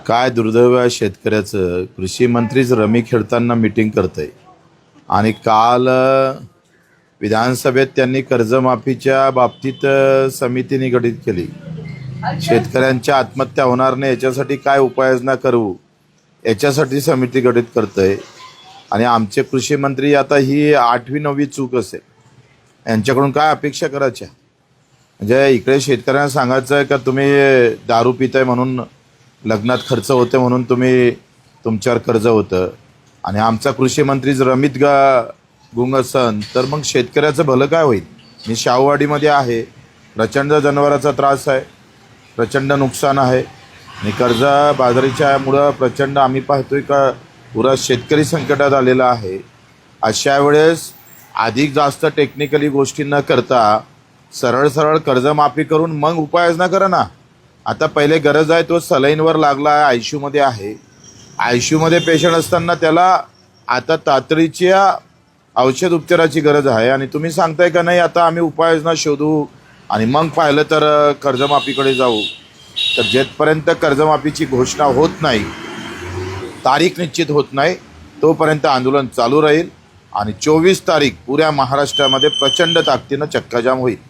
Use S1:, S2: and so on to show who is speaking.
S1: काय दुर्दैव आहे शेतकऱ्याचं. कृषी मंत्रीच रमी खेळताना मीटिंग करतंय आणि काल विधानसभेत त्यांनी कर्जमाफीच्या बाबतीत समिती निगडित केली. शेतकऱ्यांच्या आत्महत्या होणार नाही याच्यासाठी काय उपाययोजना करू याच्यासाठी समिती गठीत करतंय. आणि आमचे कृषी मंत्री आता ही 8वी-9वी चूक असेल. यांच्याकडून काय अपेक्षा करायच्या? म्हणजे इकडे शेतकऱ्यांना सांगायचं आहे का तुम्ही दारू पिताय म्हणून लग्नात खर्च होते म्हणून तुमच्यावर कर्ज होतं, आणि आमचा कृषी मंत्री जर रमीत गुंग असन तर मग शेतकऱ्याचं भलं काय होईल? मी शाहूवाडीमध्ये आहे, प्रचंड जनावरांचा त्रास आहे, प्रचंड नुकसान आहे आणि कर्जबाजारीच्यामुळं प्रचंड आम्ही पाहतोय का पुरा शेतकरी संकटात आलेला आहे. अशा वेळेस अधिक जास्त टेक्निकली गोष्टी न करता सरळ सरळ कर्जमाफी करून मग उपाययोजना करा ना. आता पहिले गरज आहे तो सलाईनवर लागला आहे, आयसीयूमध्ये आहे. आयसीयूमध्ये पेशंट असताना त्याला आता तातडीच्या औषध उपचाराची गरज आहे आणि तुम्ही सांगताय का नाही आता आम्ही उपाययोजना शोधू आणि मग पाहिलं तर कर्जमाफीकडे जाऊ. तर जेथपर्यंत कर्जमाफीची घोषणा होत नाही, तारीख निश्चित होत नाही, तोपर्यंत आंदोलन चालू राहील आणि 24 तारीख पुऱ्या महाराष्ट्रामध्ये प्रचंड ताकदीनं चक्काजाम होईल.